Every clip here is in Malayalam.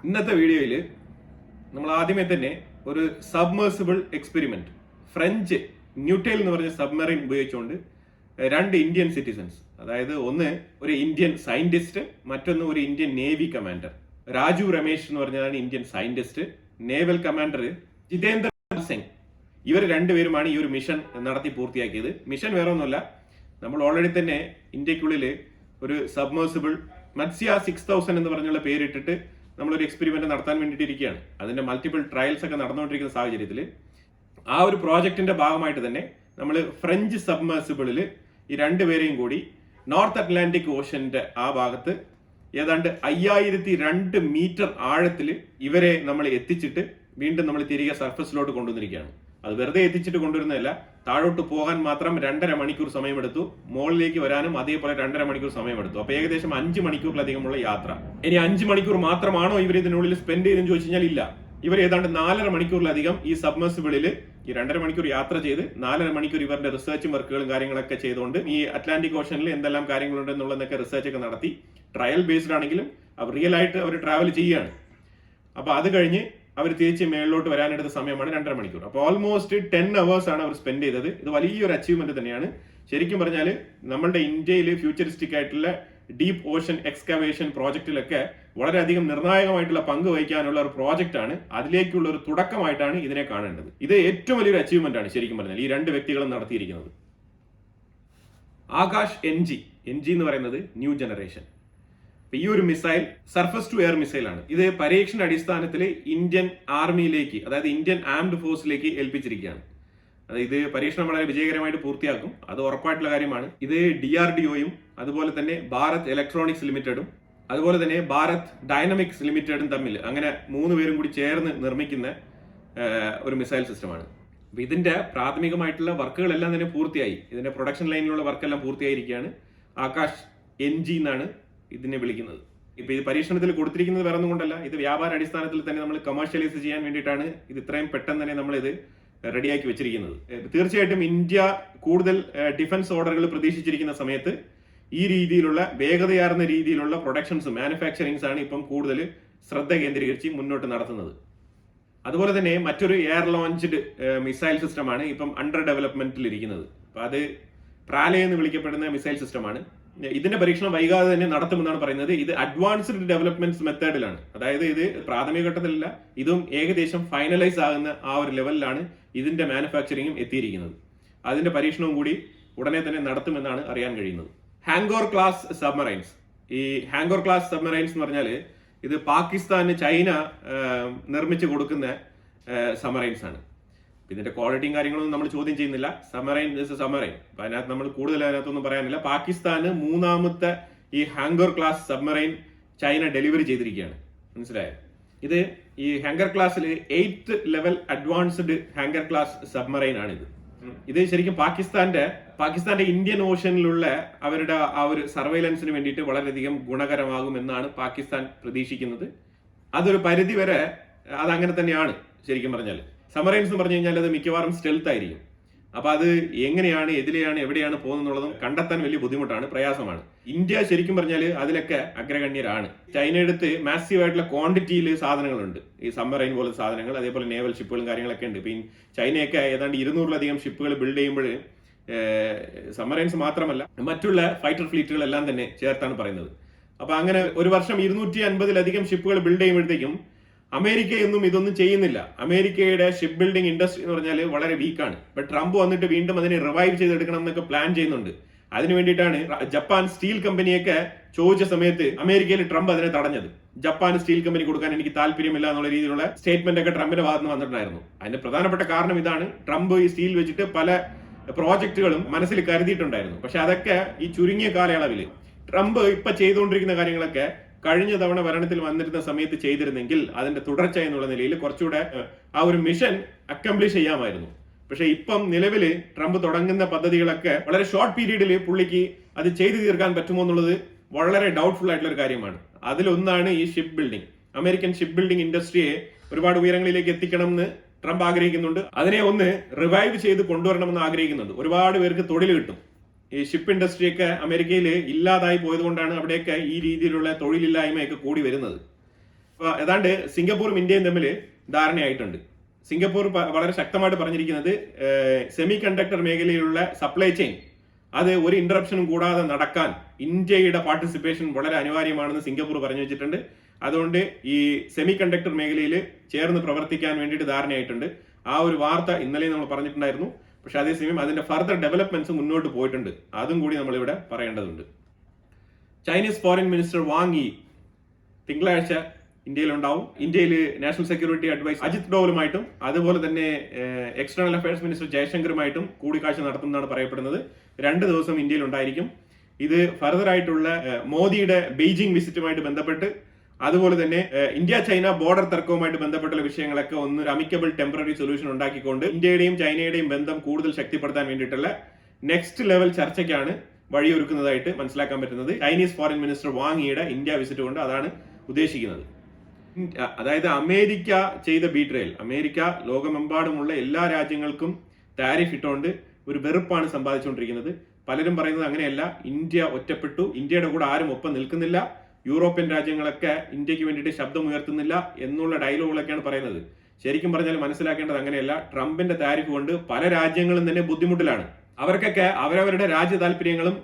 ഇന്നത്തെ വീഡിയോയിൽ നമ്മൾ ആദ്യമേ തന്നെ ഒരു സബ്മേഴ്സിബിൾ എക്സ്പെരിമെന്റ് ഫ്രഞ്ച് ന്യൂട്ടൈൽ എന്ന് പറഞ്ഞ സബ്മറൈൻ ഉപയോഗിച്ചുകൊണ്ട് രണ്ട് ഇന്ത്യൻ സിറ്റിസൺസ്, അതായത് ഒന്ന് ഒരു ഇന്ത്യൻ സയന്റിസ്റ്റ്, മറ്റൊന്ന് ഒരു Indian navy commander. Raju Ramesh എന്ന് പറഞ്ഞതാണ് Indian scientist, naval commander Jitendra Singh. ഇവർ രണ്ടുപേരുമാണ് ഈ ഒരു മിഷൻ നടത്തി പൂർത്തിയാക്കിയത്. മിഷൻ വേറെ ഒന്നുമല്ല, നമ്മൾ ഓൾറെഡി തന്നെ ഇന്ത്യക്കുള്ളിൽ ഒരു സബ്മേഴ്സിബിൾ മത്സ്യ 6000 എന്ന് പറഞ്ഞുള്ള പേരിട്ടിട്ട് നമ്മളൊരു എക്സ്പെരിമെന്റ് നടത്താൻ വേണ്ടിയിട്ടിരിക്കുകയാണ്. അതിന്റെ മൾട്ടിപ്പിൾ ട്രയൽസ് ഒക്കെ നടന്നുകൊണ്ടിരിക്കുന്ന സാഹചര്യത്തിൽ ആ ഒരു പ്രോജക്റ്റിന്റെ ഭാഗമായിട്ട് തന്നെ നമ്മൾ ഫ്രഞ്ച് സബ്മേഴ്സിബിളിൽ ഈ രണ്ടുപേരെയും കൂടി നോർത്ത് അറ്റ്ലാന്റിക് ഓഷന്റെ ആ ഭാഗത്ത് ഏതാണ്ട് 5002 മീറ്റർ ആഴത്തിൽ ഇവരെ നമ്മൾ എത്തിച്ചിട്ട് വീണ്ടും നമ്മൾ തിരികെ സർഫസിലോട്ട് കൊണ്ടുവന്നിരിക്കുകയാണ്. അത് വെറുതെ എത്തിച്ചിട്ട് കൊണ്ടുവരുന്നതല്ല, താഴോട്ട് പോകാൻ മാത്രം 2.5 മണിക്കൂർ സമയമെടുത്തു, മുകളിലേക്ക് വരാനും അതേപോലെ 2.5 മണിക്കൂർ സമയമെടുത്തു. അപ്പൊ ഏകദേശം 5 മണിക്കൂറിലധികമുള്ള യാത്ര. ഇനി 5 മണിക്കൂർ മാത്രമാണോ ഇവർ ഇതിനുള്ളിൽ സ്പെൻഡ് ചെയ്തെന്ന് ചോദിച്ചു കഴിഞ്ഞാൽ ഇല്ല. ഇവർ ഏതാണ്ട് 4.5 മണിക്കൂറിലധികം ഈ സബ്മേഴ്സിബിളിൽ ഈ 2.5 മണിക്കൂർ യാത്ര ചെയ്ത് 4.5 മണിക്കൂർ ഇവരുടെ റിസർച്ചും വർക്കുകളും കാര്യങ്ങളൊക്കെ ചെയ്തുകൊണ്ട് ഈ അറ്റ്ലാന്റിക് ഓഷനിൽ എന്തെല്ലാം കാര്യങ്ങളുണ്ട് എന്നുള്ളതൊക്കെ റിസർച്ച് ഒക്കെ നടത്തി ട്രയൽ ബേസ്ഡ് ആണെങ്കിലും അവർ റിയൽ ആയിട്ട് അവർ ട്രാവൽ ചെയ്യുകയാണ്. അപ്പൊ അത് കഴിഞ്ഞ് അവർ തിരിച്ച് മേളിലോട്ട് വരാനെടുത്ത സമയമാണ് 2.5 മണിക്കൂർ. അപ്പോൾ ഓൾമോസ്റ്റ് 10 hours ആണ് അവർ സ്പെൻഡ് ചെയ്തത്. ഇത് വലിയൊരു അച്ചീവ്മെന്റ് തന്നെയാണ്. ശരിക്കും പറഞ്ഞാൽ നമ്മുടെ ഇന്ത്യയിൽ ഫ്യൂച്ചറിസ്റ്റിക് ആയിട്ടുള്ള ഡീപ്പ് ഓഷൻ എക്സ്കവേഷൻ പ്രോജക്റ്റിലൊക്കെ വളരെയധികം നിർണായകമായിട്ടുള്ള പങ്ക് വഹിക്കാനുള്ള ഒരു പ്രോജക്റ്റ് ആണ്. അതിലേക്കുള്ള ഒരു തുടക്കമായിട്ടാണ് ഇതിനെ കാണേണ്ടത്. ഇത് ഏറ്റവും വലിയൊരു അച്ചീവ്മെന്റ് ആണ് ശരിക്കും പറഞ്ഞാൽ ഈ രണ്ട് വ്യക്തികളും നടത്തിയിരിക്കുന്നത്. ആകാശ് NG എന്ന് പറയുന്നത് ന്യൂ ജനറേഷൻ. ഈ ഒരു missile surface to air missile ആണ്. ഇത് പരീക്ഷണ അടിസ്ഥാനത്തിൽ ഇന്ത്യൻ ആർമിയിലേക്ക്, അതായത് ഇന്ത്യൻ ആംഡ് ഫോഴ്സിലേക്ക് ഏൽപ്പിച്ചിരിക്കുകയാണ്. അതായത് ഇത് പരീക്ഷണം വളരെ വിജയകരമായിട്ട് പൂർത്തിയാക്കും, അത് ഉറപ്പായിട്ടുള്ള കാര്യമാണ്. ഇത് DRDOയും അതുപോലെ തന്നെ ഭാരത് ഇലക്ട്രോണിക്സ് ലിമിറ്റഡും അതുപോലെ തന്നെ ഭാരത് ഡൈനാമിക്സ് ലിമിറ്റഡും തമ്മിൽ അങ്ങനെ 3 പേരും കൂടി ചേർന്ന് നിർമ്മിക്കുന്ന ഒരു മിസൈൽ സിസ്റ്റമാണ്. അപ്പൊ ഇതിന്റെ പ്രാഥമികമായിട്ടുള്ള വർക്കുകളെല്ലാം തന്നെ പൂർത്തിയായി. ഇതിന്റെ പ്രൊഡക്ഷൻ ലൈനിലുള്ള വർക്കെല്ലാം പൂർത്തിയായിരിക്കുകയാണ്. ആകാശ് NG എന്നാണ് ഇതിനെ വിളിക്കുന്നത്. ഇപ്പൊ ഇത് പരീക്ഷണത്തിൽ കൊടുത്തിരിക്കുന്നത് വേറെ ഒന്നും കൊണ്ടല്ല, ഇത് വ്യാപാര അടിസ്ഥാനത്തിൽ തന്നെ നമ്മൾ കമേഴ്ഷ്യലൈസ് ചെയ്യാൻ വേണ്ടിയിട്ടാണ് ഇത് ഇത്രയും പെട്ടെന്ന് തന്നെ നമ്മൾ ഇത് റെഡിയാക്കി വെച്ചിരിക്കുന്നത്. തീർച്ചയായിട്ടും ഇന്ത്യ കൂടുതൽ ഡിഫൻസ് ഓർഡറുകൾ പ്രതീക്ഷിച്ചിരിക്കുന്ന സമയത്ത് ഈ രീതിയിലുള്ള വേഗതയാർന്ന രീതിയിലുള്ള പ്രൊഡക്ഷൻസ് മാനുഫാക്ചറിങ്സ് ആണ് ഇപ്പം കൂടുതൽ ശ്രദ്ധ കേന്ദ്രീകരിച്ച് മുന്നോട്ട് നടത്തുന്നത്. അതുപോലെ തന്നെ മറ്റൊരു എയർ ലോഞ്ച്ഡ് മിസൈൽ സിസ്റ്റമാണ് ഇപ്പം അണ്ടർ ഡെവലപ്മെന്റിൽ ഇരിക്കുന്നത്. അപ്പൊ അത് പ്രാലയ എന്ന് വിളിക്കപ്പെടുന്ന മിസൈൽ സിസ്റ്റമാണ്. ഇതിന്റെ പരീക്ഷണം വൈകാതെ തന്നെ നടത്തുമെന്നാണ് പറയുന്നത്. ഇത് അഡ്വാൻസ്ഡ് ഡെവലപ്മെന്റ്സ് മെത്തേഡിലാണ്, അതായത് ഇത് പ്രാഥമിക ഘട്ടത്തിലല്ല, ഇതും ഏകദേശം ഫൈനലൈസ് ആകുന്ന ആ ഒരു ലെവലിലാണ് ഇതിന്റെ മാനുഫാക്ചറിങ്ങും എത്തിയിരിക്കുന്നത്. അതിന്റെ പരീക്ഷണവും കൂടി ഉടനെ തന്നെ നടത്തുമെന്നാണ് അറിയാൻ കഴിയുന്നത്. ഹാങ്കോർ ക്ലാസ് സബ്മറൈൻസ്. ഈ ഹാങ്കോർ ക്ലാസ് സബ്മറൈൻസ് എന്ന് പറഞ്ഞാൽ ഇത് പാകിസ്ഥാന് ചൈന നിർമ്മിച്ചു കൊടുക്കുന്ന സബ്മറൈൻസ് ആണ്. ഇതിന്റെ ക്വാളിറ്റിയും കാര്യങ്ങളൊന്നും നമ്മൾ ചോദ്യം ചെയ്യുന്നില്ല. Submarine submarine. അപ്പൊ അതിനകത്ത് നമ്മൾ കൂടുതൽ അതിനകത്തൊന്നും പറയാനില്ല. പാകിസ്ഥാന് 3ാമത്തെ ഈ hunger class submarine China delivery ചെയ്തിരിക്കുകയാണ്. മനസ്സിലായോ? ഇത് ഈ ഹാങ്കർ ക്ലാസ്സിൽ 8th level advanced hunger class submarine ആണ് ഇത്. ഇത് ശരിക്കും പാകിസ്ഥാന്റെ ഇന്ത്യൻ ഓഷനിലുള്ള അവരുടെ ആ ഒരു സർവൈലൻസിന് വേണ്ടിയിട്ട് വളരെയധികം ഗുണകരമാകുമെന്നാണ് പാകിസ്ഥാൻ പ്രതീക്ഷിക്കുന്നത്. അതൊരു പരിധി വരെ അതങ്ങനെ തന്നെയാണ് ശരിക്കും പറഞ്ഞാൽ. സബ്മറൈൻസ് എന്ന് പറഞ്ഞു കഴിഞ്ഞാൽ അത് മിക്കവാറും സ്റ്റെൽത്ത് ആയിരിക്കും. അപ്പൊ അത് എങ്ങനെയാണ്, എതിലെയാണ്, എവിടെയാണ് പോകുന്നുള്ളതും കണ്ടെത്താൻ വലിയ ബുദ്ധിമുട്ടാണ്, പ്രയാസമാണ്. ഇന്ത്യ ശരിക്കും പറഞ്ഞാൽ അതിലൊക്കെ അഗ്രഗണ്യരാണ്. ചൈനയെടുത്ത് മാസീവ് ആയിട്ടുള്ള ക്വാണ്ടിറ്റിയിൽ സാധനങ്ങളുണ്ട്, ഈ സബ്മറൈൻ പോലുള്ള സാധനങ്ങൾ, അതേപോലെ നേവൽ ഷിപ്പുകളും കാര്യങ്ങളൊക്കെ ഉണ്ട്. ഇപ്പൊ ചൈനയൊക്കെ ഏതാണ്ട് 200-ലധികം ഷിപ്പുകൾ ബിൽഡ് ചെയ്യുമ്പോൾ സബ്മറൈൻസ് മാത്രമല്ല മറ്റുള്ള ഫൈറ്റർ ഫ്ലീറ്റുകളെല്ലാം തന്നെ ചേർത്താണ് പറയുന്നത്. അപ്പൊ അങ്ങനെ ഒരു വർഷം 250-ലധികം ഷിപ്പുകൾ ബിൽഡ് ചെയ്യുമ്പോഴത്തേക്കും അമേരിക്കയൊന്നും ഇതൊന്നും ചെയ്യുന്നില്ല. അമേരിക്കയുടെ ഷിപ്പ് ബിൽഡിംഗ് ഇൻഡസ്ട്രി എന്ന് പറഞ്ഞാൽ വളരെ വീക്കാണ്. ഇപ്പൊ ട്രംപ് വന്നിട്ട് വീണ്ടും അതിനെ റിവൈവ് ചെയ്തെടുക്കണം എന്നൊക്കെ പ്ലാൻ ചെയ്യുന്നുണ്ട്. അതിനു വേണ്ടിയിട്ടാണ് ജപ്പാൻ സ്റ്റീൽ കമ്പനിയൊക്കെ ചോദിച്ച സമയത്ത് അമേരിക്കയിൽ ട്രംപ് അതിനെ തടഞ്ഞത്. ജപ്പാൻ സ്റ്റീൽ കമ്പനി കൊടുക്കാൻ എനിക്ക് താല്പര്യമില്ല എന്നുള്ള രീതിയിലുള്ള സ്റ്റേറ്റ്മെന്റ് ഒക്കെ ട്രംപിന്റെ ഭാഗത്ത് നിന്ന് വന്നിട്ടുണ്ടായിരുന്നു. അതിന്റെ പ്രധാനപ്പെട്ട കാരണം ഇതാണ്, ട്രംപ് ഈ സ്റ്റീൽ വെച്ചിട്ട് പല പ്രോജക്റ്റുകളും മനസ്സിൽ കരുതിയിട്ടുണ്ടായിരുന്നു. പക്ഷെ അതൊക്കെ ഈ ചുരുങ്ങിയ കാലയളവിൽ ട്രംപ് ഇപ്പൊ ചെയ്തുകൊണ്ടിരിക്കുന്ന കാര്യങ്ങളൊക്കെ കഴിഞ്ഞ തവണ ഭരണത്തിൽ വന്നിരുന്ന സമയത്ത് ചെയ്തിരുന്നെങ്കിൽ അതിന്റെ തുടർച്ച എന്നുള്ള നിലയിൽ കുറച്ചുകൂടെ ആ ഒരു മിഷൻ അക്കംപ്ലിഷ് ചെയ്യാമായിരുന്നു. പക്ഷെ ഇപ്പം നിലവില് ട്രംപ് തുടങ്ങുന്ന പദ്ധതികളൊക്കെ വളരെ ഷോർട്ട് പീരീഡിൽ പുള്ളിക്ക് അത് ചെയ്തു തീർക്കാൻ പറ്റുമോ എന്നുള്ളത് വളരെ ഡൗട്ട്ഫുൾ ആയിട്ടുള്ള ഒരു കാര്യമാണ്. അതിലൊന്നാണ് ഈ ship building. American ship building ഇൻഡസ്ട്രിയെ ഒരുപാട് ഉയരങ്ങളിലേക്ക് എത്തിക്കണം എന്ന് ട്രംപ് ആഗ്രഹിക്കുന്നുണ്ട്. അതിനെ ഒന്ന് റിവൈവ് ചെയ്ത് കൊണ്ടുവരണമെന്ന് ആഗ്രഹിക്കുന്നുണ്ട്. ഒരുപാട് പേർക്ക് തൊഴിൽ കിട്ടും. ഈ ഷിപ്പ് ഇൻഡസ്ട്രിയൊക്കെ അമേരിക്കയിൽ ഇല്ലാതായി പോയതുകൊണ്ടാണ് അവിടെയൊക്കെ ഈ രീതിയിലുള്ള തൊഴിലില്ലായ്മയൊക്കെ കൂടി വരുന്നത്. ഏതാണ്ട് സിംഗപ്പൂരും ഇന്ത്യയും തമ്മിൽ ധാരണയായിട്ടുണ്ട്. സിംഗപ്പൂർ വളരെ ശക്തമായിട്ട് പറഞ്ഞിരിക്കുന്നത് സെമി കണ്ടക്ടർ മേഖലയിലുള്ള സപ്ലൈ ചെയിൻ അത് ഒരു ഇന്ററപ്ഷനും കൂടാതെ നടക്കാൻ ഇന്ത്യയുടെ പാർട്ടിസിപ്പേഷൻ വളരെ അനിവാര്യമാണെന്ന് സിംഗപ്പൂർ പറഞ്ഞു വെച്ചിട്ടുണ്ട്. അതുകൊണ്ട് ഈ സെമി കണ്ടക്ടർ മേഖലയിൽ ചേർന്ന് പ്രവർത്തിക്കാൻ വേണ്ടിയിട്ട് ധാരണയായിട്ടുണ്ട്. ആ ഒരു വാർത്ത ഇന്നലെ നമ്മൾ പറഞ്ഞിട്ടുണ്ടായിരുന്നു. പക്ഷെ അതേസമയം അതിന്റെ ഫർദർ ഡെവലപ്മെന്റ്സ് മുന്നോട്ട് പോയിട്ടുണ്ട്. അതും കൂടി നമ്മളിവിടെ പറയേണ്ടതുണ്ട്. Chinese foreign minister Wang Yi തിങ്കളാഴ്ച ഇന്ത്യയിലുണ്ടാവും. ഇന്ത്യയിൽ നാഷണൽ സെക്യൂരിറ്റി അഡ്വൈസർ അജിത് ഡോവലുമായിട്ടും അതുപോലെ തന്നെ എക്സ്റ്റേണൽ അഫയേഴ്സ് മിനിസ്റ്റർ ജയശങ്കറുമായിട്ടും കൂടിക്കാഴ്ച നടത്തുന്നതാണ് പറയപ്പെടുന്നത്. 2 ദിവസം ഇന്ത്യയിൽ ഉണ്ടായിരിക്കും. ഇത് ഫർദർ ആയിട്ടുള്ള മോദിയുടെ ബെയ്ജിംഗ് വിസിറ്റുമായിട്ട് ബന്ധപ്പെട്ട് അതുപോലെ തന്നെ ഇന്ത്യ ചൈന ബോർഡർ തർക്കവുമായിട്ട് ബന്ധപ്പെട്ടുള്ള വിഷയങ്ങളൊക്കെ ഒന്ന് അമിക്കബിൾ ടെമ്പററി സൊല്യൂഷൻ ഉണ്ടാക്കിക്കൊണ്ട് ഇന്ത്യയുടെയും ചൈനയുടെയും ബന്ധം കൂടുതൽ ശക്തിപ്പെടുത്താൻ വേണ്ടിയിട്ടുള്ള നെക്സ്റ്റ് ലെവൽ ചർച്ചയ്ക്കാണ് വഴിയൊരുക്കുന്നതായിട്ട് മനസ്സിലാക്കാൻ പറ്റുന്നത്. ചൈനീസ് ഫോറിൻ മിനിസ്റ്റർ വാങ് യിയുടെ ഇന്ത്യ വിസിറ്റ് കൊണ്ട് അതാണ് ഉദ്ദേശിക്കുന്നത്. അതായത് അമേരിക്ക ചെയ്ത ബീട്രയൽ, അമേരിക്ക ലോകമെമ്പാടുമുള്ള എല്ലാ രാജ്യങ്ങൾക്കും താരിഫ് ഇട്ടുകൊണ്ട് ഒരു വെറുപ്പാണ് സമ്പാദിച്ചുകൊണ്ടിരിക്കുന്നത്. പലരും പറയുന്നത് അങ്ങനെയല്ല, ഇന്ത്യ ഒറ്റപ്പെട്ടു, ഇന്ത്യയുടെ കൂടെ ആരും ഒപ്പം നിൽക്കുന്നില്ല, യൂറോപ്യൻ രാജ്യങ്ങളൊക്കെ ഇന്ത്യക്ക് വേണ്ടിയിട്ട് ശബ്ദം ഉയർത്തുന്നില്ല എന്നുള്ള ഡയലോഗുകളൊക്കെയാണ് പറയുന്നത്. ശരിക്കും പറഞ്ഞാൽ മനസ്സിലാക്കേണ്ടത് അങ്ങനെയല്ല. ട്രംപിന്റെ താരിഫ് കൊണ്ട് പല രാജ്യങ്ങളും തന്നെ ബുദ്ധിമുട്ടിലാണ്. അവർക്കൊക്കെ അവരവരുടെ രാജ്യ താല്പര്യങ്ങളും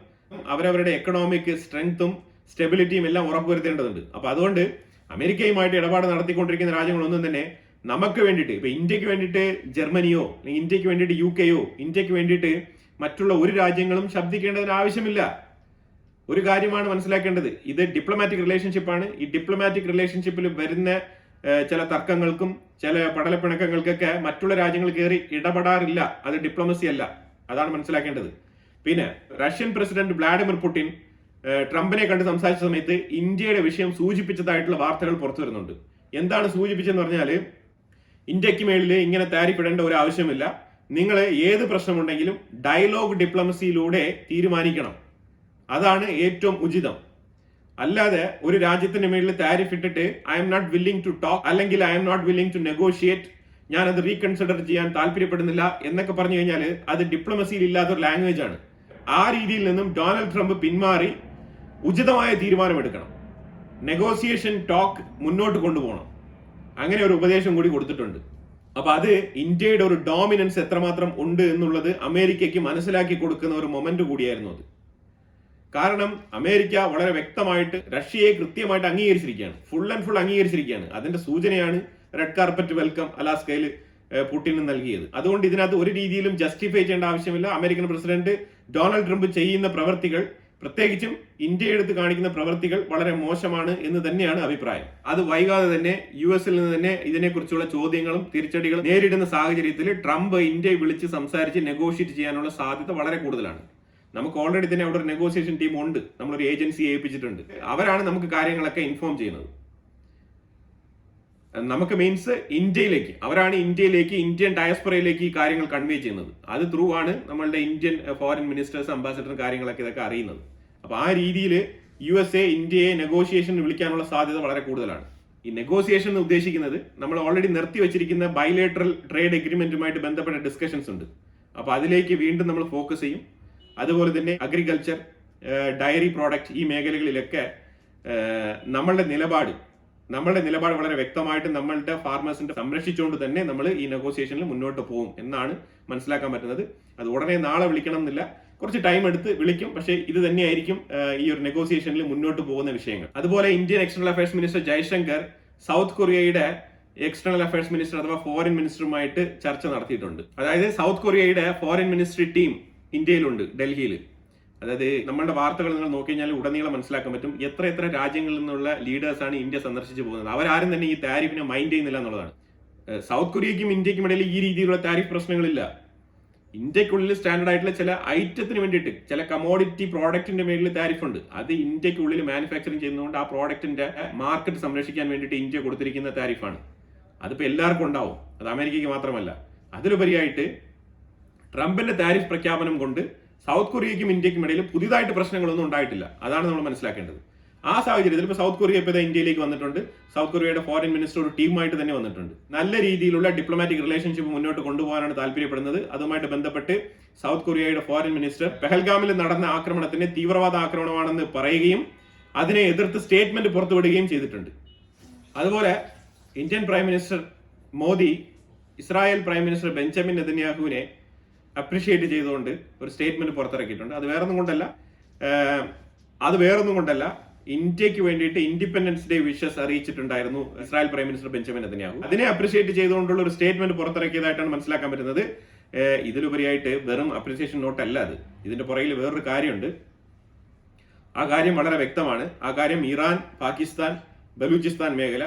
അവരവരുടെ എക്കണോമിക് സ്ട്രെങ്ത്തും സ്റ്റെബിലിറ്റിയും എല്ലാം ഉറപ്പുവരുത്തേണ്ടതുണ്ട്. അപ്പൊ അതുകൊണ്ട് അമേരിക്കയുമായിട്ട് ഇടപാട് നടത്തിക്കൊണ്ടിരിക്കുന്ന രാജ്യങ്ങളൊന്നും തന്നെ നമുക്ക് വേണ്ടിയിട്ട്, ഇപ്പൊ ഇന്ത്യക്ക് വേണ്ടിയിട്ട് ജർമ്മനിയോ അല്ലെങ്കിൽ ഇന്ത്യക്ക് വേണ്ടിയിട്ട് UK-യോ ഇന്ത്യക്ക് വേണ്ടിയിട്ട് മറ്റുള്ള ഒരു രാജ്യങ്ങളും ശബ്ദിക്കേണ്ടതിന് ആവശ്യമില്ല. ഒരു കാര്യമാണ് മനസ്സിലാക്കേണ്ടത്, ഇത് ഡിപ്ലോമാറ്റിക് റിലേഷൻഷിപ്പാണ്. ഈ ഡിപ്ലോമാറ്റിക് റിലേഷൻഷിപ്പിൽ വരുന്ന ചില തർക്കങ്ങൾക്കും ചില പടലപ്പിണക്കങ്ങൾക്കൊക്കെ മറ്റുള്ള രാജ്യങ്ങൾ കയറി ഇടപെടാറില്ല. അത് ഡിപ്ലോമസി അല്ല. അതാണ് മനസ്സിലാക്കേണ്ടത്. പിന്നെ റഷ്യൻ പ്രസിഡന്റ് വ്ളാഡിമിർ പുടിൻ ട്രംപിനെ കണ്ട് സംസാരിച്ച സമയത്ത് ഇന്ത്യയുടെ വിഷയം സൂചിപ്പിച്ചതായിട്ടുള്ള വാർത്തകൾ പുറത്തു വരുന്നുണ്ട്. എന്താണ് സൂചിപ്പിച്ചെന്ന് പറഞ്ഞാൽ, ഇന്ത്യക്ക് മേളിൽ ഇങ്ങനെ താരിഫ് ഇടേണ്ട ഒരു ആവശ്യമില്ല, നിങ്ങൾ ഏത് പ്രശ്നമുണ്ടെങ്കിലും ഡയലോഗ് ഡിപ്ലോമസിയിലൂടെ തീരുമാനിക്കണം, അതാണ് ഏറ്റവും ഉചിതം. അല്ലാതെ ഒരു രാജ്യത്തിന്റെ മേളിൽ താരിഫ് ഇട്ടിട്ട് I'm not willing to talk അല്ലെങ്കിൽ I'm not willing to negotiate, ഞാൻ അത് റീകൺസിഡർ ചെയ്യാൻ താല്പര്യപ്പെടുന്നില്ല എന്നൊക്കെ പറഞ്ഞു കഴിഞ്ഞാൽ അത് ഡിപ്ലോമസിയിൽ ഇല്ലാത്തൊരു ലാംഗ്വേജ് ആണ്. ആ രീതിയിൽ നിന്നും ഡൊണാൾഡ് ട്രംപ് പിന്മാറി ഉചിതമായ തീരുമാനമെടുക്കണം, നെഗോസിയേഷൻ ടോക്ക് മുന്നോട്ട് കൊണ്ടുപോകണം. അങ്ങനെ ഒരു ഉപദേശം കൂടി കൊടുത്തിട്ടുണ്ട്. അപ്പൊ അത് ഇന്ത്യയുടെ ഒരു ഡോമിനൻസ് എത്രമാത്രം ഉണ്ട് എന്നുള്ളത് അമേരിക്കയ്ക്ക് മനസ്സിലാക്കി കൊടുക്കുന്ന ഒരു മൊമെന്റ് കൂടിയായിരുന്നു അത്. കാരണം അമേരിക്ക വളരെ വ്യക്തമായിട്ട് റഷ്യയെ കൃത്യമായിട്ട് അംഗീകരിച്ചിരിക്കുകയാണ്, ഫുൾ ആൻഡ് ഫുൾ അംഗീകരിച്ചിരിക്കുകയാണ്. അതിന്റെ സൂചനയാണ് റെഡ് കാർപ്പറ്റ് വെൽക്കം അലാസ്കയിൽ പുടിന് നൽകിയത്. അതുകൊണ്ട് ഇതിനകത്ത് ഒരു രീതിയിലും ജസ്റ്റിഫൈ ചെയ്യേണ്ട ആവശ്യമില്ല. അമേരിക്കൻ പ്രസിഡന്റ് ഡൊണാൾഡ് ട്രംപ് ചെയ്യുന്ന പ്രവൃത്തികൾ, പ്രത്യേകിച്ചും ഇന്ത്യ എടുത്ത് കാണിക്കുന്ന പ്രവൃത്തികൾ വളരെ മോശമാണ് എന്ന് തന്നെയാണ് അഭിപ്രായം. അത് വൈകാതെ തന്നെ US നിന്ന് തന്നെ ഇതിനെക്കുറിച്ചുള്ള ചോദ്യങ്ങളും തിരിച്ചടികളും നേരിടുന്ന സാഹചര്യത്തിൽ ട്രംപ് ഇന്ത്യയെ വിളിച്ച് സംസാരിച്ച് നെഗോഷിയേറ്റ് ചെയ്യാനുള്ള സാധ്യത വളരെ കൂടുതലാണ്. നമുക്ക് ഓൾറെഡി തന്നെ അവിടെ ഒരു നെഗോസിയേഷൻ ടീം ഉണ്ട്, നമ്മളൊരു ഏജൻസിയെ ഏൽപ്പിച്ചിട്ടുണ്ട്. അവരാണ് നമുക്ക് കാര്യങ്ങളൊക്കെ ഇൻഫോം ചെയ്യുന്നത്. നമുക്ക് മീൻസ് ഇന്ത്യയിലേക്ക്, അവരാണ് ഇന്ത്യയിലേക്ക്, ഇന്ത്യൻ ഡയസ്പൊറയിലേക്ക് ഈ കാര്യങ്ങൾ കൺവേ ചെയ്യുന്നത്. അത് ത്രൂ ആണ് നമ്മളുടെ ഇന്ത്യൻ ഫോറിൻ മിനിസ്റ്റേഴ്സ്, അംബാസിഡർ കാര്യങ്ങളൊക്കെ ഇതൊക്കെ അറിയുന്നത്. അപ്പൊ ആ രീതിയിൽ USA ഇന്ത്യയെ നെഗോഷിയേഷൻ വിളിക്കാനുള്ള സാധ്യത വളരെ കൂടുതലാണ്. ഈ നെഗോസിയേഷൻ എന്ന് ഉദ്ദേശിക്കുന്നത് നമ്മൾ ഓൾറെഡി നിർത്തി വെച്ചിരിക്കുന്ന ബൈലേറ്ററൽ ട്രേഡ് എഗ്രിമെന്റുമായിട്ട് ബന്ധപ്പെട്ട ഡിസ്കഷൻസ് ഉണ്ട്. അപ്പൊ അതിലേക്ക് വീണ്ടും നമ്മൾ ഫോക്കസ് ചെയ്യും. അതുപോലെ തന്നെ അഗ്രികൾച്ചർ, ഡയറി പ്രോഡക്റ്റ്, ഈ മേഖലകളിലൊക്കെ നമ്മളുടെ നിലപാട് വളരെ വ്യക്തമായിട്ട് നമ്മളുടെ ഫാർമേഴ്സിന്റെ സംരക്ഷിച്ചുകൊണ്ട് തന്നെ നമ്മൾ ഈ നെഗോസിയേഷനിൽ മുന്നോട്ട് പോകും എന്നാണ് മനസ്സിലാക്കാൻ പറ്റുന്നത്. അത് ഉടനെ നാളെ വിളിക്കണം എന്നില്ല, കുറച്ച് ടൈം എടുത്ത് വിളിക്കും. പക്ഷേ ഇത് തന്നെയായിരിക്കും ഈ ഒരു നെഗോസിയേഷനിൽ മുന്നോട്ട് പോകുന്ന വിഷയങ്ങൾ. അതുപോലെ Indian external affairs minister Jaishankar south കൊറിയയുടെ എക്സ്റ്റേണൽ അഫയേഴ്സ് മിനിസ്റ്റർ അഥവാ ഫോറിൻ മിനിസ്റ്ററുമായിട്ട് ചർച്ച നടത്തിയിട്ടുണ്ട്. അതായത് സൗത്ത് കൊറിയയുടെ ഫോറിൻ മിനിസ്ട്രി ടീം ഇന്ത്യയിലുണ്ട്, ഡൽഹിയിൽ. അതായത് നമ്മളുടെ വാർത്തകൾ നിങ്ങൾ നോക്കി കഴിഞ്ഞാൽ ഉടനീളം മനസ്സിലാക്കാൻ പറ്റും എത്ര രാജ്യങ്ങളിൽ നിന്നുള്ള ലീഡേഴ്സാണ് ഇന്ത്യ സന്ദർശിച്ചു പോകുന്നത്. അവരാരും തന്നെ ഈ താരിഫിനെ മൈൻഡ് ചെയ്യുന്നില്ല എന്നുള്ളതാണ്. സൗത്ത് കൊറിയയ്ക്കും ഇന്ത്യക്കും ഇടയിൽ ഈ രീതിയിലുള്ള താരിഫ് പ്രശ്നങ്ങളില്ല. ഇന്ത്യക്കുള്ളിൽ സ്റ്റാൻഡേർഡ് ആയിട്ടുള്ള ചില ഐറ്റത്തിന് വേണ്ടിയിട്ട്, ചില കമോഡിറ്റി പ്രോഡക്റ്റിന്റെ മേലിൽ താരിഫ് ഉണ്ട്. അത് ഇന്ത്യക്കുള്ളിൽ മാനുഫാക്ചറിങ് ചെയ്യുന്നതുകൊണ്ട് ആ പ്രോഡക്റ്റിന്റെ മാർക്കറ്റ് സംരക്ഷിക്കാൻ വേണ്ടിയിട്ട് ഇന്ത്യ കൊടുത്തിരിക്കുന്ന താരിഫാണ്. അതിപ്പോ എല്ലാവർക്കും ഉണ്ടാവും, അത് അമേരിക്കയ്ക്ക് മാത്രമല്ല. അതിലുപരിയായിട്ട് ട്രംപിന്റെ താരിഫ് പ്രഖ്യാപനം കൊണ്ട് സൗത്ത് കൊറിയയ്ക്കും ഇന്ത്യക്കും ഇടയിൽ പുതിയതായിട്ട് പ്രശ്നങ്ങളൊന്നും ഉണ്ടായിട്ടില്ല. അതാണ് നമ്മൾ മനസ്സിലാക്കേണ്ടത്. ആ സാഹചര്യത്തിൽ ഇപ്പോൾ സൗത്ത് കൊറിയ ഇപ്പോൾ ഇന്ത്യയിലേക്ക് വന്നിട്ടുണ്ട്. സൗത്ത് കൊറിയയുടെ ഫോറിൻ മിനിസ്റ്റർ ഒരു ടീമായിട്ട് തന്നെ വന്നിട്ടുണ്ട്. നല്ല രീതിയിലുള്ള ഡിപ്ലോമാറ്റിക് റിലേഷൻഷിപ്പ് മുന്നോട്ട് കൊണ്ടുപോകാനാണ് താല്പര്യപ്പെടുന്നത്. അതുമായിട്ട് ബന്ധപ്പെട്ട് സൗത്ത് കൊറിയയുടെ ഫോറിൻ മിനിസ്റ്റർ പെഹൽഗാമിൽ നടന്ന ആക്രമണത്തിന് തീവ്രവാദ ആക്രമണമാണെന്ന് പറയുകയും അതിനെ എതിർത്ത് സ്റ്റേറ്റ്മെന്റ് പുറത്തുവിടുകയും ചെയ്തിട്ടുണ്ട്. അതുപോലെ Indian prime minister Modi Israel prime minister Benjamin നെതന്യാഹുവിനെ അപ്രീഷിയേറ്റ് ചെയ്തുകൊണ്ട് ഒരു സ്റ്റേറ്റ്മെന്റ് പുറത്തിറക്കിയിട്ടുണ്ട്. അത് വേറൊന്നും കൊണ്ടല്ല ഇന്ത്യക്ക് വേണ്ടിയിട്ട് ഇൻഡിപെൻഡൻസ് ഡേ വിഷസ് അറിയിച്ചിട്ടുണ്ടായിരുന്നു Israel prime minister Benjamin Netanyahu. അതിനെ അപ്രീഷിയേറ്റ് ചെയ്തുകൊണ്ടുള്ള ഒരു സ്റ്റേറ്റ്മെന്റ് പുറത്തിറക്കിയതായിട്ടാണ് മനസ്സിലാക്കാൻ പറ്റുന്നത്. ഇതിലുപരിയായിട്ട് വെറും അപ്രീസിയേഷൻ നോട്ട് അല്ല അത്. ഇതിന്റെ പുറകിൽ വേറൊരു കാര്യമുണ്ട്. ആ കാര്യം വളരെ വ്യക്തമാണ്. ആ കാര്യം ഇറാൻ, പാകിസ്ഥാൻ, ബലൂചിസ്ഥാൻ മേഖല,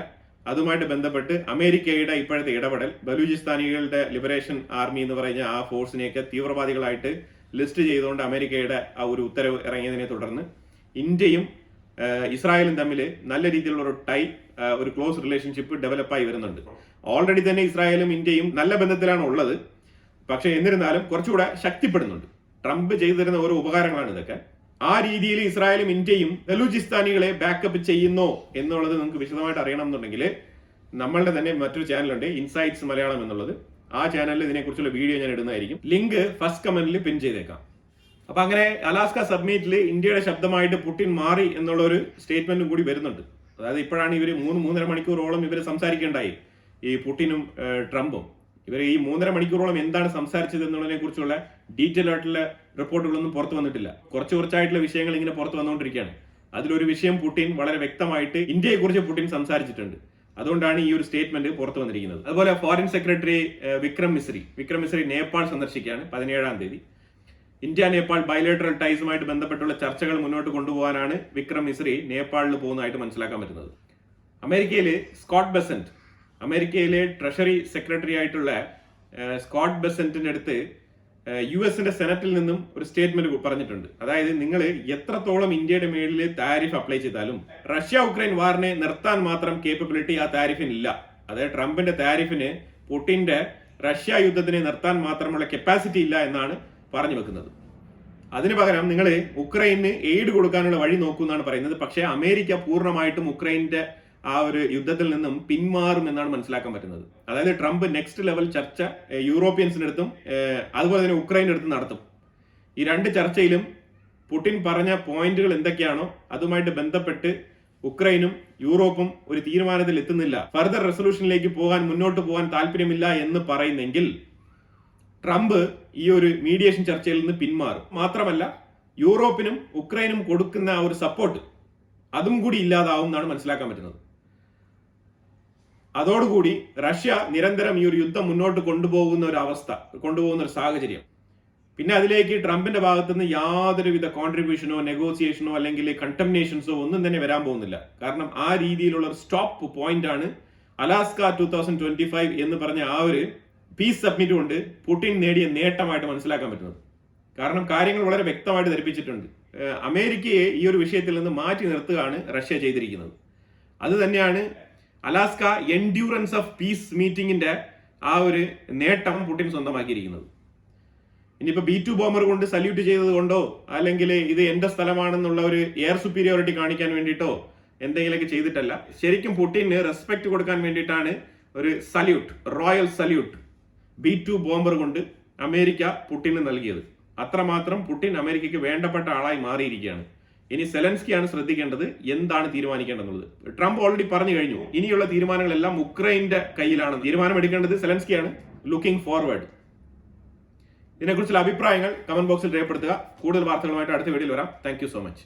അതുമായിട്ട് ബന്ധപ്പെട്ട് അമേരിക്കയുടെ ഇപ്പോഴത്തെ ഇടപെടൽ, ബലൂചിസ്ഥാനികളുടെ ലിബറേഷൻ ആർമി എന്ന് പറയുന്ന ആ ഫോഴ്സിനെയൊക്കെ തീവ്രവാദികളായിട്ട് ലിസ്റ്റ് ചെയ്തുകൊണ്ട് അമേരിക്കയുടെ ആ ഒരു ഉത്തരവ് ഇറങ്ങിയതിനെ തുടർന്ന് ഇന്ത്യയും ഇസ്രായേലും തമ്മിൽ നല്ല രീതിയിലുള്ള ഒരു ക്ലോസ് റിലേഷൻഷിപ്പ് ഡെവലപ്പായി വരുന്നുണ്ട്. ഓൾറെഡി തന്നെ ഇസ്രായേലും ഇന്ത്യയും നല്ല ബന്ധത്തിലാണ് ഉള്ളത്. പക്ഷെ എന്നിരുന്നാലും കുറച്ചുകൂടെ ശക്തിപ്പെടുന്നുണ്ട്. ട്രംപ് ചെയ്തു തരുന്ന ഓരോ ഉപകാരങ്ങളാണ് ഇതൊക്കെ. ആ രീതിയിൽ ഇസ്രായേലും ഇന്ത്യയും ബലൂചിസ്ഥാനികളെ ബാക്കപ്പ് ചെയ്യുന്നോ എന്നുള്ളത് നിങ്ങൾക്ക് വിശദമായിട്ട് അറിയണം എന്നുണ്ടെങ്കിൽ നമ്മളുടെ തന്നെ മറ്റൊരു ചാനലുണ്ട്, ഇൻസൈറ്റ്സ് മലയാളം എന്നുള്ളത്. ആ ചാനലിൽ ഇതിനെക്കുറിച്ചുള്ള വീഡിയോ ഞാൻ ഇടുന്നതായിരിക്കും. ലിങ്ക് ഫസ്റ്റ് കമന്റിൽ പിൻ ചെയ്തേക്കാം. അപ്പൊ അങ്ങനെ അലാസ്ക സബ്മിറ്റിൽ ഇന്ത്യയുടെ ശബ്ദമായിട്ട് പുടിൻ മാറി എന്നുള്ള ഒരു സ്റ്റേറ്റ്മെന്റും കൂടി വരുന്നുണ്ട്. അതായത് ഇപ്പോഴാണ് ഇവർ 3.5 മണിക്കൂറോളം ഇവർ സംസാരിക്കേണ്ടായി, ഈ പുടിനും ട്രംപും. ഇവർ ഈ 3.5 മണിക്കൂറോളം എന്താണ് സംസാരിച്ചത് എന്നുള്ളതിനെ കുറിച്ചുള്ള ഡീറ്റെയിൽ ആയിട്ടുള്ള റിപ്പോർട്ടുകളൊന്നും പുറത്തു വന്നിട്ടില്ല. കുറച്ചായിട്ടുള്ള വിഷയങ്ങൾ ഇങ്ങനെ പുറത്തു വന്നുകൊണ്ടിരിക്കുകയാണ്. അതിലൊരു വിഷയം പുടിൻ വളരെ വ്യക്തമായിട്ട് ഇന്ത്യയെക്കുറിച്ച് പുടിൻ സംസാരിച്ചിട്ടുണ്ട്. അതുകൊണ്ടാണ് ഈ ഒരു സ്റ്റേറ്റ്മെന്റ് പുറത്തു വന്നിരിക്കുന്നത്. അതുപോലെ ഫോറിൻ സെക്രട്ടറി വിക്രം മിശ്രി നേപ്പാൾ സന്ദർശിക്കുകയാണ് 17-ാം തീയതി. ഇന്ത്യ നേപ്പാൾ ബയലേറ്ററൽ ടൈസുമായിട്ട് ബന്ധപ്പെട്ടുള്ള ചർച്ചകൾ മുന്നോട്ട് കൊണ്ടുപോകാനാണ് വിക്രം മിശ്രി നേപ്പാളിൽ പോകുന്നതായിട്ട് മനസ്സിലാക്കാൻ പറ്റുന്നത്. അമേരിക്കയിൽ സ്കോട്ട് ബെസന്റ്, അമേരിക്കയിലെ ട്രഷറി സെക്രട്ടറി ആയിട്ടുള്ള സ്കോട്ട് ബെസന്റിന്റെ അടുത്ത് US സെനറ്റിൽ നിന്നും ഒരു സ്റ്റേറ്റ്മെന്റ് പറഞ്ഞിട്ടുണ്ട്. അതായത് നിങ്ങൾ എത്രത്തോളം ഇന്ത്യയുടെ മേളിൽ താരിഫ് അപ്ലൈ ചെയ്താലും റഷ്യ ഉക്രൈൻ വാറിനെ നിർത്താൻ മാത്രം കേപ്പബിലിറ്റി ആ താരിഫിന് ഇല്ല. അതായത് ട്രംപിന്റെ താരിഫിന് പുടിന്റെ റഷ്യ യുദ്ധത്തിനെ നിർത്താൻ മാത്രമുള്ള കപ്പാസിറ്റി ഇല്ല എന്നാണ് പറഞ്ഞു വെക്കുന്നത്. അതിനു പകരം നിങ്ങൾ ഉക്രൈന് എയ്ഡ് കൊടുക്കാനുള്ള വഴി നോക്കൂ എന്നാണ് പറയുന്നത്. പക്ഷേ അമേരിക്ക പൂർണ്ണമായിട്ടും ഉക്രൈന്റെ ആ ഒരു യുദ്ധത്തിൽ നിന്നും പിന്മാറും എന്നാണ് മനസ്സിലാക്കാൻ പറ്റുന്നത്. അതായത് ട്രംപ് നെക്സ്റ്റ് ലെവൽ ചർച്ച യൂറോപ്യൻസിനടുത്തും അതുപോലെ തന്നെ ഉക്രൈൻ്റെ അടുത്തും നടത്തും. ഈ രണ്ട് ചർച്ചയിലും പുടിൻ പറഞ്ഞ പോയിന്റുകൾ എന്തൊക്കെയാണോ അതുമായിട്ട് ബന്ധപ്പെട്ട് ഉക്രൈനും യൂറോപ്പും ഒരു തീരുമാനത്തിൽ എത്തുന്നില്ല, ഫർദർ റെസൊല്യൂഷനിലേക്ക് മുന്നോട്ട് പോകാൻ താല്പര്യമില്ല എന്ന് പറയുന്നെങ്കിൽ ട്രംപ് ഈ ഒരു മീഡിയേഷൻ ചർച്ചയിൽ നിന്ന് പിന്മാറും. മാത്രമല്ല യൂറോപ്പിനും ഉക്രൈനും കൊടുക്കുന്ന ആ ഒരു സപ്പോർട്ട് അതും കൂടി ഇല്ലാതാവും എന്നാണ് മനസ്സിലാക്കാൻ പറ്റുന്നത്. അതോടുകൂടി റഷ്യ നിരന്തരം ഈ ഒരു യുദ്ധം മുന്നോട്ട് കൊണ്ടുപോകുന്ന ഒരു സാഹചര്യം, പിന്നെ അതിലേക്ക് ട്രംപിന്റെ ഭാഗത്തുനിന്ന് യാതൊരുവിധ കോൺട്രിബ്യൂഷനോ നെഗോസിയേഷനോ അല്ലെങ്കിൽ കണ്ടംനേഷൻസോ ഒന്നും തന്നെ വരാൻ പോകുന്നില്ല. കാരണം ആ രീതിയിലുള്ള ഒരു സ്റ്റോപ്പ് പോയിന്റ് ആണ് അലാസ്ക 2025 എന്ന് പറഞ്ഞ ആ ഒരു പീസ് സബ്മിറ്റ് കൊണ്ട് പുടിൻ നേടിയ നേട്ടമായിട്ട് മനസ്സിലാക്കാൻ പറ്റുന്നത്. കാരണം കാര്യങ്ങൾ വളരെ വ്യക്തമായിട്ട് ധരിപ്പിച്ചിട്ടുണ്ട്. അമേരിക്കയെ ഈ ഒരു വിഷയത്തിൽ നിന്ന് മാറ്റി നിർത്തുകയാണ് റഷ്യ ചെയ്തിരിക്കുന്നത്. അത് തന്നെയാണ് അലാസ്ക എൻഡ്യൂറൻസ് ഓഫ് പീസ് മീറ്റിംഗിന്റെ ആ ഒരു നേട്ടം പുടിൻ സ്വന്തമാക്കിയിരിക്കുന്നത്. ഇനിയിപ്പോ B2 ബോംബർ കൊണ്ട് സല്യൂട്ട് ചെയ്തത് കൊണ്ടോ അല്ലെങ്കിൽ ഇത് എന്റെ സ്ഥലമാണെന്നുള്ള ഒരു എയർ സുപ്പീരിയോറിറ്റി കാണിക്കാൻ വേണ്ടിയിട്ടോ എന്തെങ്കിലുമൊക്കെ ചെയ്തിട്ടല്ല. ശരിക്കും പുടിന് റെസ്പെക്ട് കൊടുക്കാൻ വേണ്ടിയിട്ടാണ് ഒരു salute, royal salute B2 bomber കൊണ്ട് അമേരിക്ക പുടിന് നൽകിയത്. അത്രമാത്രം പുടിൻ അമേരിക്കയ്ക്ക് വേണ്ടപ്പെട്ട ആളായി മാറിയിരിക്കുകയാണ്. ഇനി സെലൻസ്കിയാണ് ശ്രദ്ധിക്കേണ്ടത് എന്താണ് തീരുമാനിക്കേണ്ടത്. ട്രംപ് ഓൾറെഡി പറഞ്ഞു കഴിഞ്ഞു, ഇനിയുള്ള തീരുമാനങ്ങളെല്ലാം ഉക്രൈന്റെ കയ്യിലാണ്. തീരുമാനം എടുക്കേണ്ടത് സെലൻസ്കിയാണ്. Looking forward. ഇതിനെക്കുറിച്ചുള്ള അഭിപ്രായങ്ങൾ കമന്റ് ബോക്സിൽ രേഖപ്പെടുത്തുക. കൂടുതൽ വാർത്തകളുമായിട്ട് അടുത്ത വീഡിയോയിൽ വരാം. Thank you so much.